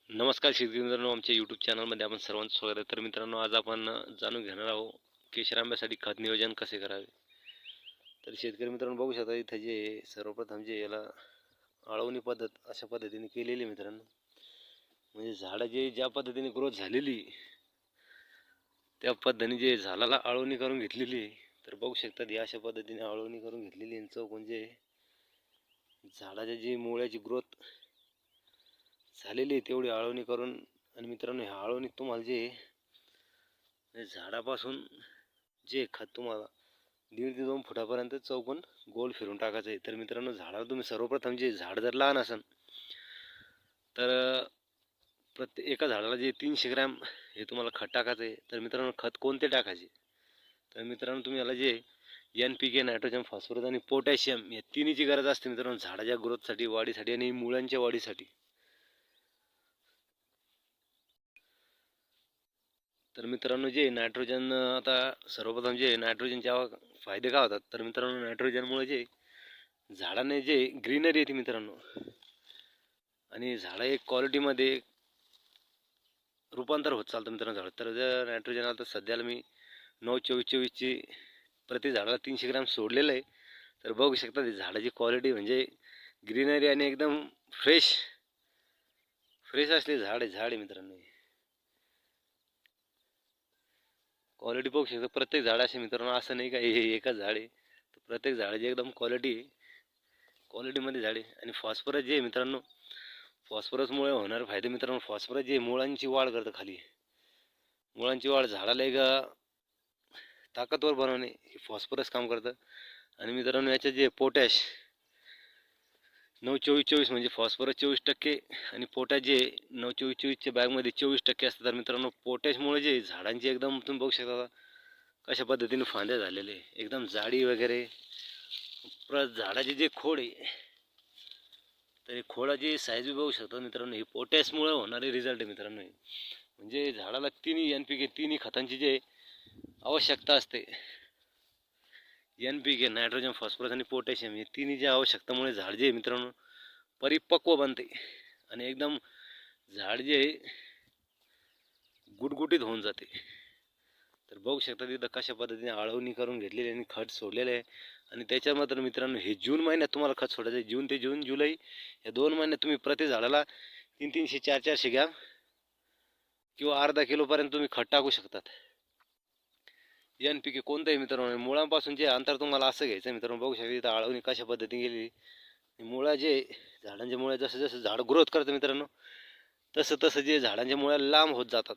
नमस्कार शेतकरी मित्रांनो, आमच्या यूट्यूब चॅनलमध्ये आपण सर्वांचं स्वागत आहे. तर मित्रांनो, आज आपण जाणून घेणार आहोत केशर आंब्यासाठी खत नियोजन कसे करावे. तर शेतकरी मित्रांनो, बघू शकता इथं जे सर्वप्रथम जे याला आळवणी पद्धत अशा पद्धतीने केलेली मित्रांनो, म्हणजे झाडं जे ज्या पद्धतीने ग्रोथ झालेली त्या पद्धतीने जे झाडाला आळवणी करून घेतलेली आहे. तर बघू शकता ही अशा पद्धतीने आळवणी करून घेतलेली आहे. चौक म्हणजे झाडाच्या जी मुळ्याची ग्रोथ झालेली आहे तेवढी आळवणी करून. आणि मित्रांनो, ह्या आळवणीत तुम्हाला जे झाडापासून जे खत तुम्हाला 1.5 ते 2 फुटापर्यंत चौकोन गोल फिरून टाकायचं आहे. तर मित्रांनो, झाडाला तुम्ही सर्वप्रथम जे झाड जर लहान असेल तर प्रत्येक एका झाडाला जे 300 ग्रॅम हे तुम्हाला खत टाकायचं आहे. तर मित्रांनो, खत कोणते टाकायचे, तर मित्रांनो तुम्ही याला जे NPK, नायट्रोजन, फॉस्फरस आणि पोटॅशियम या तिन्हीची गरज असते मित्रांनो झाडाच्या ग्रोथसाठी, वाढीसाठी आणि मुळांच्या वाढीसाठी. तर मित्रांनो, जे नायट्रोजन आता सर्वप्रथम जे नायट्रोजनचे फायदे काय होतात, तर मित्रांनो नायट्रोजनमुळे जे झाडाने जे ग्रीनरी येते मित्रांनो, आणि झाडं एक क्वालिटीमध्ये रूपांतर होत चालतं मित्रांनो झाड. तर जर नायट्रोजन आता सध्याला मी 9-24-24ची प्रति झाडाला 300 ग्रॅम सोडलेलं आहे. तर बघू शकता ते झाडाची क्वालिटी म्हणजे ग्रीनरी आणि एकदम फ्रेश असले झाड आहे मित्रांनो. क्वालिटी बघू शकता प्रत्येक झाड असे मित्रांनो, असं नाही का हे एकच झाड आहे. तर प्रत्येक झाडाची एकदम क्वालिटीमध्ये झाडे. आणि फॉस्फरस जे आहे मित्रांनो, फॉस्फरसमुळे होणारे फायदे मित्रांनो, फॉस्फरस जे मुळांची वाढ करतं, खाली मुळांची वाढ, झाडाला एक ताकदवर बनवणे हे फॉस्फरस काम करतं. आणि मित्रांनो, याचे जे पोटॅश 9-24-24 म्हणजे फॉस्फरस 24% आणि पोटॅश जे 9-24-24च्या बॅगमध्ये 24% असतं. तर मित्रांनो, पोटॅशमुळे जे झाडांची एकदम तुम्ही बघू शकता कशा पद्धतीने फांद्या झालेले एकदम जाडी वगैरे. परत झाडाचे जे खोड आहे, तर हे खोडाची साईज बी बघू शकता मित्रांनो. हे पोटॅशमुळे होणारे रिझल्ट आहे मित्रांनो. म्हणजे झाडाला तिन्ही NPK, तिन्ही खतांची जे आवश्यकता असते, NPK, नायट्रोजन, फॉस्फरस आणि पोटॅशियम, हे तिन्ही जे आवश्यकतामुळे झाड जे मित्रांनो परिपक्व बनते आणि एकदम झाड जे गुटगुटीत होऊन जाते. तर बघू शकता तिथं कशा पद्धतीने आळवणी करून घेतलेली आणि खत सोडलेलं आहे. आणि त्याच्यामध्ये मित्रांनो, हे जून महिन्यात तुम्हाला खत सोडायचं आहे. जून ते जून जुलै या 2 महिन्यात तुम्ही प्रति झाडाला 300, 400 ग्रॅम किंवा अर्धा किलोपर्यंत तुम्ही खत टाकू शकतात. NPK कोणतंही मित्रांनो, मुळांपासून जे अंतर तुम्हाला असं घ्यायचं मित्रांनो. बघू शकता इथं आळवणी कशा पद्धतीने गेली. मुळा जे झाडांचे मुळे जसं जसं झाड ग्रोथ करतं मित्रांनो, तसं तसं जे झाडांच्या मुळ्या लांब होत जातात.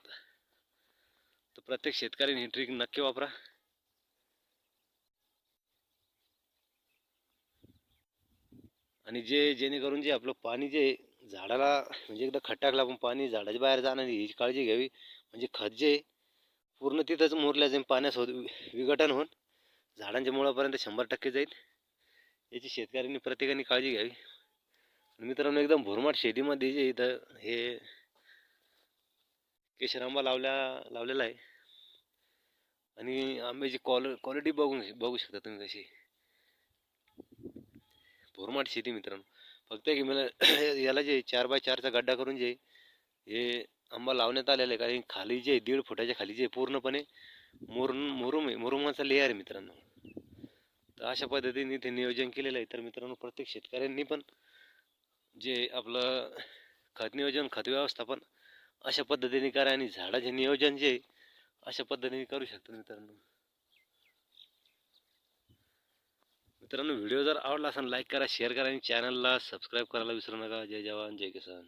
तर प्रत्येक शेतकऱ्याने ही ट्रिक नक्की वापरा. आणि जेणेकरून जे आपलं पाणी जे झाडाला म्हणजे एकदा खत टाकला आपण पाणी झाडाच्या बाहेर जाणार ही काळजी घ्यावी. म्हणजे खत जे पूर्ण तिथंच मुरल्या जाईल, पाण्यासोबत विघटन होऊन झाडांच्या मुळापर्यंत 100% जाईल. याची शेतकऱ्यांनी प्रत्येकाने काळजी घ्यावी. मित्रांनो, एकदम भुरमाट शेतीमध्ये जे इथं हे केशर आंबा लावलेला आहे. आणि आंब्याची क्वालिटी बघू शकता तुम्ही कशी. भुरमाट शेती मित्रांनो. फक्त की मला याला जे 4x4चा गड्डा करून जे हे आंबा लावण्यात आलेला आहे. कारण खाली जे 1.5 फुटाच्या खाली जे पूर्णपणे मुरुमाचा लेअर आहे मित्रांनो. तर अशा पद्धतीने ते नियोजन केलेलं आहे. तर मित्रांनो, प्रत्येक शेतकऱ्यांनी पण जे आपलं खत नियोजन, खत व्यवस्थापन अशा पद्धतीने करा. आणि झाडाचे नियोजन जे अशा पद्धतीने करू शकतो मित्रांनो. मित्रांनो, व्हिडिओ जर आवडला असेल लाईक करा, शेअर करा आणि चॅनलला सबस्क्राईब करायला विसरू नका. जय जवान, जय किसान.